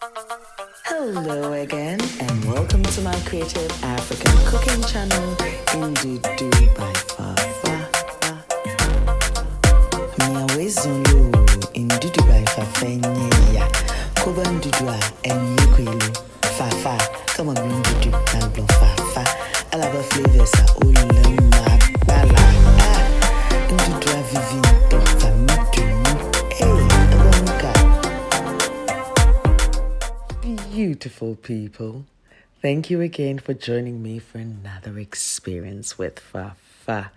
Hello again, and welcome to my creative African cooking channel, Ndudu by Fafa. Miawe Zulu, Ndudu by Fafa, Nya, Koba Ndudu, and Yukwelu, Fafa. Come on, Ndudu, and blow Fafa. I love the flavors, Ulama, Bala, Ndudu, Vivinto, Famitu, hey, beautiful people, thank you again for joining me for another experience with Fafa.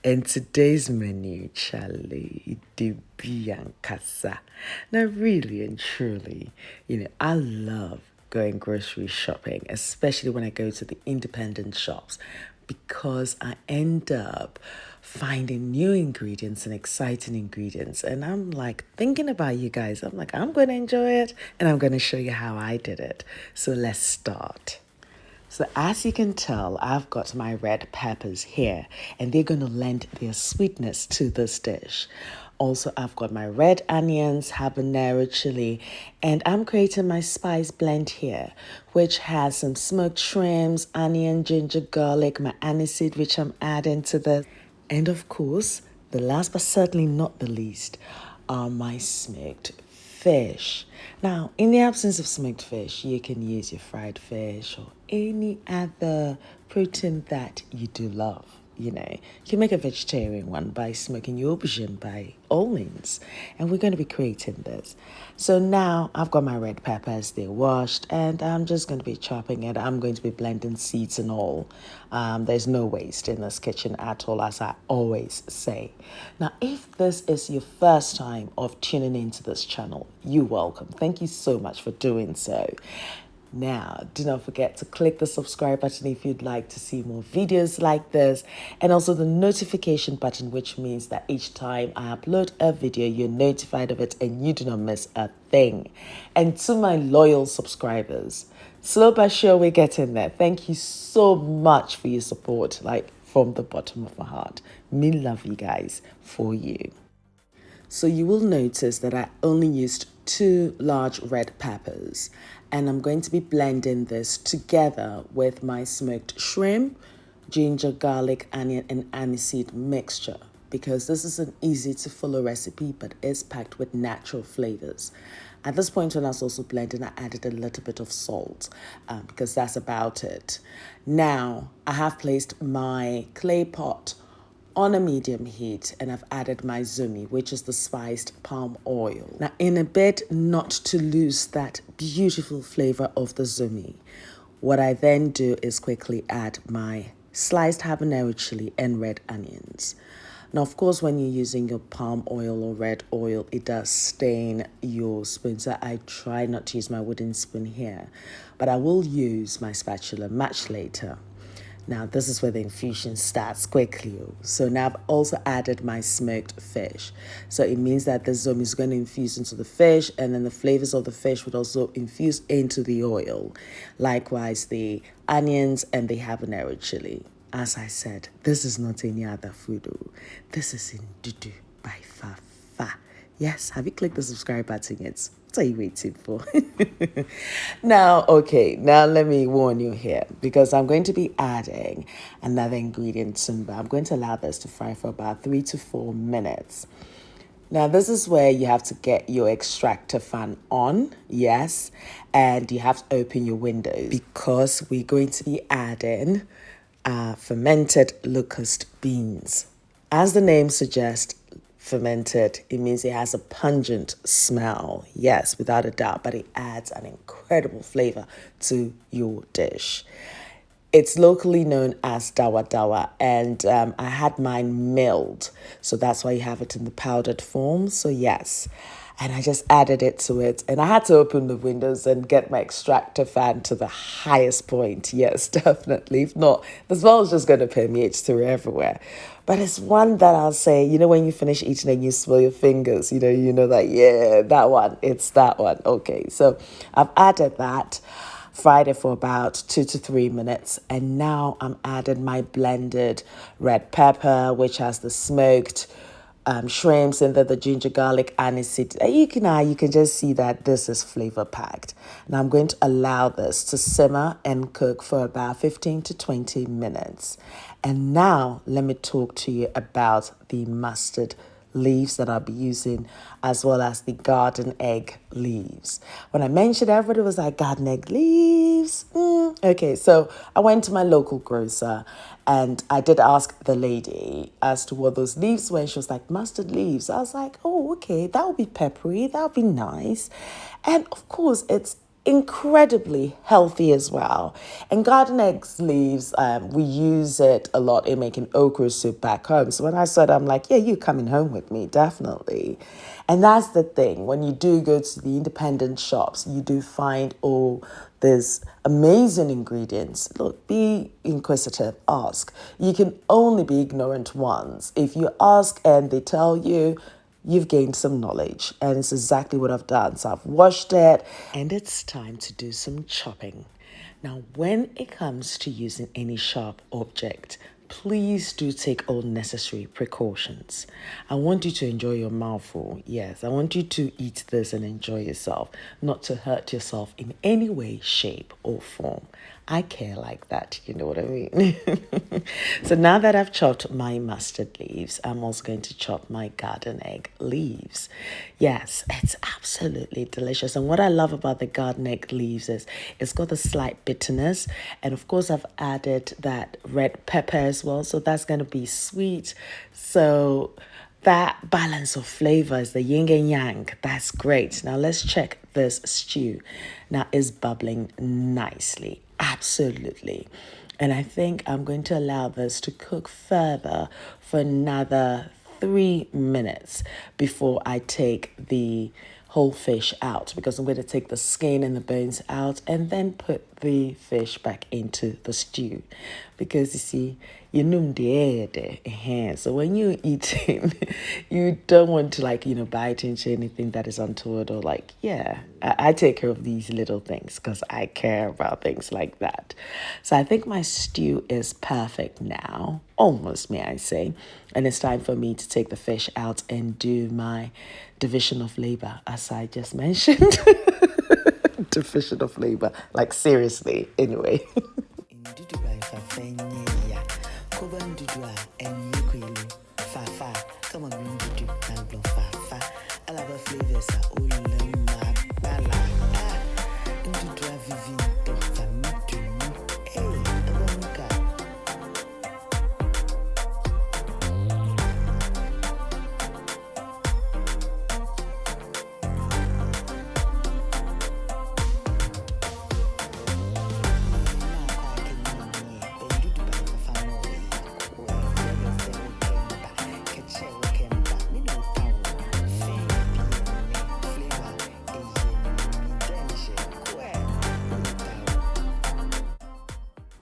And today's menu, Charlie, Dibiankasa. Now, really and truly, I love going grocery shopping, especially when I go to the independent shops, because I end up finding new ingredients and exciting ingredients. And I'm like thinking about you guys. I'm like, I'm going to enjoy it and I'm going to show you how I did it. So let's start. So as you can tell, I've got my red peppers here and they're going to lend their sweetness to this dish. Also, I've got my red onions, habanero chili, and I'm creating my spice blend here, which has some smoked shrimps, onion, ginger, garlic, my aniseed, which I'm adding to this. And of course, the last but certainly not the least are my smoked fish. Now, in the absence of smoked fish, you can use your fried fish or any other protein that you do love. You can make a vegetarian one by smoking your aubergine by all means. And we're going to be creating this. So now I've got my red peppers, they're washed, and I'm just going to be chopping it. I'm going to be blending seeds and all. There's no waste in this kitchen at all, as I always say. Now, if this is your first time of tuning into this channel, you're welcome. Thank you so much for doing so. Now, do not forget to click the subscribe button if you'd like to see more videos like this, and also the notification button, which means that each time I upload a video, you're notified of it and you do not miss a thing. And to my loyal subscribers, slow but sure we're getting there. Thank you so much for your support, like from the bottom of my heart. Me love you guys for you. So you will notice that I only used 2 large red peppers, and I'm going to be blending this together with my smoked shrimp, ginger, garlic, onion, and aniseed mixture, because this is an easy to follow recipe but is packed with natural flavors. At this point when I was also blending, I added a little bit of salt because that's about it. Now I have placed my clay pot on a medium heat, and I've added my zumi, which is the spiced palm oil. Now, in a bid not to lose that beautiful flavor of the zumi, what I then do is quickly add my sliced habanero chili and red onions. Now, of course, when you're using your palm oil or red oil, it does stain your spoon. So I try not to use my wooden spoon here, but I will use my spatula much later. Now, this is where the infusion starts quickly. So now I've also added my smoked fish. So it means that the zumi is going to infuse into the fish, and then the flavors of the fish would also infuse into the oil. Likewise, the onions and the habanero chili. As I said, this is not any other food. This is Ndudu by Fafa. Yes, have you clicked the subscribe button yet? What are you waiting for? Now let me warn you here, because I'm going to be adding another ingredient soon, but I'm going to allow this to fry for about 3 to 4 minutes. Now, this is where you have to get your extractor fan on, yes, and you have to open your windows, because we're going to be adding fermented locust beans. As the name suggests, fermented, it means it has a pungent smell, yes, without a doubt, but it adds an incredible flavor to your dish. It's locally known as dawa dawa, and I had mine milled, so that's why you have it in the powdered form. So yes, and I just added it to it, and I had to open the windows and get my extractor fan to the highest point. Yes, definitely. If not, the smell is just going to permeate through everywhere. But it's one that I'll say, when you finish eating and you smell your fingers, you know that, yeah, that one, it's that one. Okay, so I've added that, fried it for about 2 to 3 minutes, and now I'm adding my blended red pepper, which has the smoked shrimps and then the ginger garlic aniseed. You can just see that this is flavor packed. Now I'm going to allow this to simmer and cook for about 15 to 20 minutes. And now let me talk to you about the mustard leaves that I'll be using, as well as the garden egg leaves. When I mentioned, everybody was like, garden egg leaves? Okay, so I went to my local grocer and I did ask the lady as to what those leaves were. She was like, mustard leaves. I was like, oh, okay, that would be peppery. That would be nice. And of course, it's incredibly healthy as well. And garden eggs leaves, we use it a lot in making okra soup back home. So when I said, I'm like, yeah, you coming home with me, definitely. And that's the thing. When you do go to the independent shops, you do find all these amazing ingredients. Look, be inquisitive, ask. You can only be ignorant once. If you ask and they tell you, you've gained some knowledge, and it's exactly what I've done. So I've washed it, and it's time to do some chopping. Now, when it comes to using any sharp object, please do take all necessary precautions. I want you to enjoy your mouthful. Yes, I want you to eat this and enjoy yourself, not to hurt yourself in any way, shape, or form. I care like that, you know what I mean? So now that I've chopped my mustard leaves, I'm also going to chop my garden egg leaves. Yes, it's absolutely delicious. And what I love about the garden egg leaves is it's got a slight bitterness. And of course, I've added that red pepper as well. So that's going to be sweet. So that balance of flavors, the yin and yang, that's great. Now let's check this stew. Now it's bubbling nicely. Absolutely. And I think I'm going to allow this to cook further for another 3 minutes before I take the whole fish out, because I'm going to take the skin and the bones out and then put the fish back into the stew. Because you see, you know so when you're eating, you don't want to bite into anything that is untoward, or I take care of these little things because I care about things like that. So I think my stew is perfect now, almost, may I say. And it's time for me to take the fish out and do my division of labor, as I just mentioned. Division of labor, like seriously, anyway. Ndudu by Fafa, yeah. Koba Ndudu and Yukwelu. Fafa, come on, Ndudu and blow Fafa. I love a flavors, my bala. Ndudu Vivin, Dr. Ndudu. Hey, Abuka.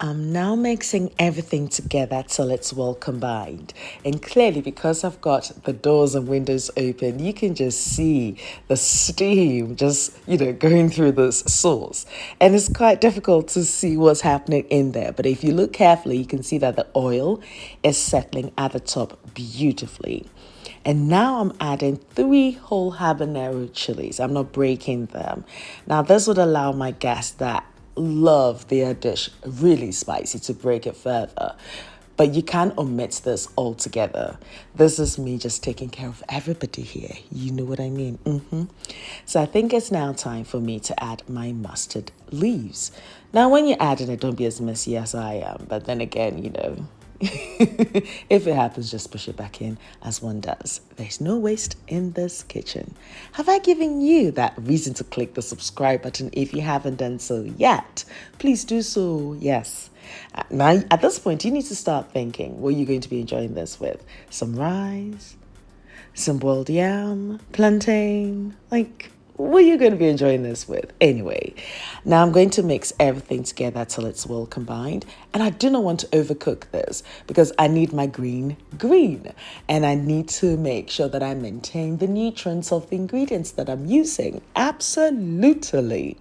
I'm now mixing everything together till it's well combined. And clearly, because I've got the doors and windows open, you can just see the steam just, going through this sauce. And it's quite difficult to see what's happening in there. But if you look carefully, you can see that the oil is settling at the top beautifully. And now I'm adding 3 whole habanero chilies. I'm not breaking them. Now, this would allow my guests that love their dish really spicy to break it further. But you can't omit this altogether. This is me just taking care of everybody here. You know what I mean? So I think it's now time for me to add my mustard leaves. Now, when you're adding it, don't be as messy as I am. But then again, if it happens, just push it back in as one does. There's no waste in this kitchen. Have I given you that reason to click the subscribe button if you haven't done so yet? Please do so, yes. Now, at this point, you need to start thinking, what are you going to be enjoying this with? Some rice, some boiled yam, plantain, what are you going to be enjoying this with? Anyway, now I'm going to mix everything together till it's well combined. And I do not want to overcook this because I need my green. And I need to make sure that I maintain the nutrients of the ingredients that I'm using. Absolutely.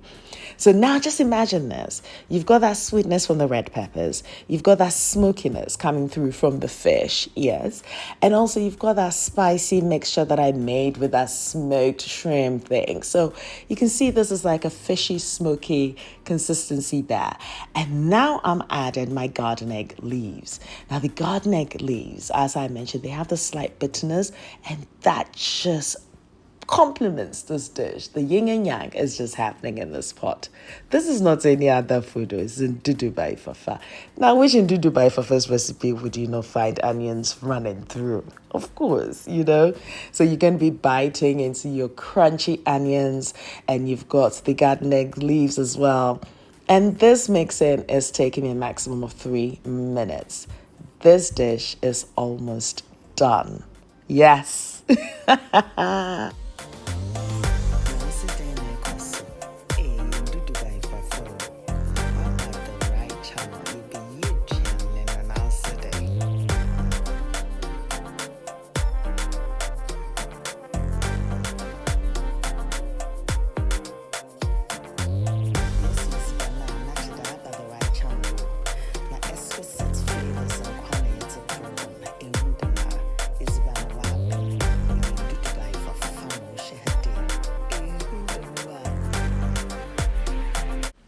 So now just imagine this. You've got that sweetness from the red peppers. You've got that smokiness coming through from the fish, yes. And also you've got that spicy mixture that I made with that smoked shrimp thing. So you can see this is like a fishy, smoky consistency there. And now I'm adding my garden egg leaves. Now the garden egg leaves, as I mentioned, they have the slight bitterness, and that just complements this dish. The yin and yang is just happening in this pot. This is not any other food. It's Ndudu by Fafa. Now, which Ndudu by Fafa's recipe would you not find onions running through? Of course, So you can be biting into your crunchy onions, and you've got the garden egg leaves as well. And this mixing is taking me a maximum of 3 minutes. This dish is almost done. Yes.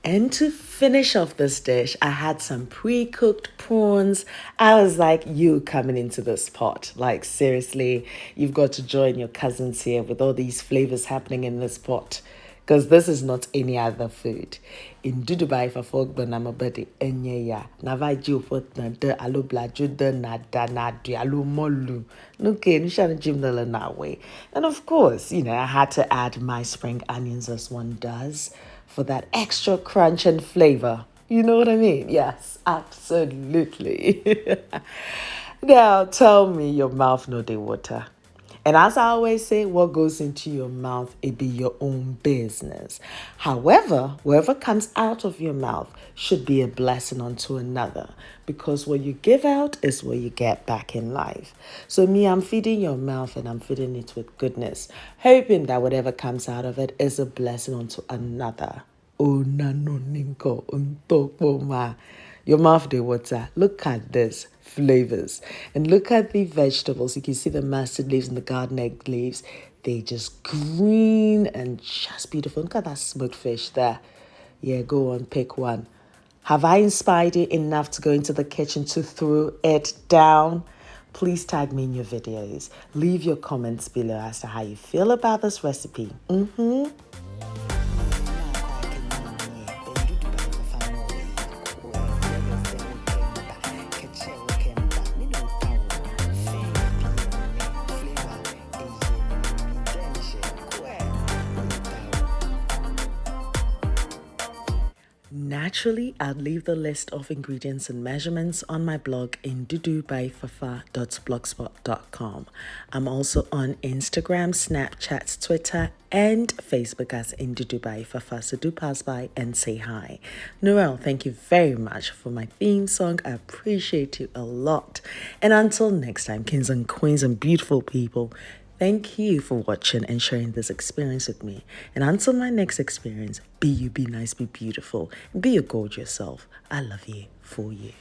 And to finish off this dish, I had some pre-cooked prawns. I was like, you coming into this pot. Like, seriously, you've got to join your cousins here with all these flavors happening in this pot. Because this is not any other food. In Dubai for folk banama body enyaya. Navaji upot na de alu blaju de na da na di alu molu. Nuke nishana jimdala na way. And of course, I had to add my spring onions as one does, for that extra crunch and flavor. You know what I mean? Yes, absolutely. Now, tell me your mouth no dey water. And as I always say, what goes into your mouth, it be your own business. However, whatever comes out of your mouth should be a blessing unto another, because what you give out is what you get back in life. So me, I'm feeding your mouth, and I'm feeding it with goodness, hoping that whatever comes out of it is a blessing unto another. Oh, nano ninko Gboma. Your mouth dey water. Look at this flavors, and look at the vegetables. You can see the mustard leaves and the garden egg leaves. They just green and just beautiful. Look at that smoked fish there. Yeah, go on, pick one. Have I inspired you enough to go into the kitchen to throw it down? Please tag me in your videos. Leave your comments below as to how you feel about this recipe. Naturally, I'll leave the list of ingredients and measurements on my blog in ndudubyfafa.blogspot.com. I'm also on Instagram, Snapchat, Twitter, and Facebook as Ndudu by Fafa, so do pass by and say hi. Noel, thank you very much for my theme song. I appreciate you a lot. And until next time, kings and queens and beautiful people, thank you for watching and sharing this experience with me. And until my next experience, be you, be nice, be beautiful, and be your gorgeous self. I love you for you.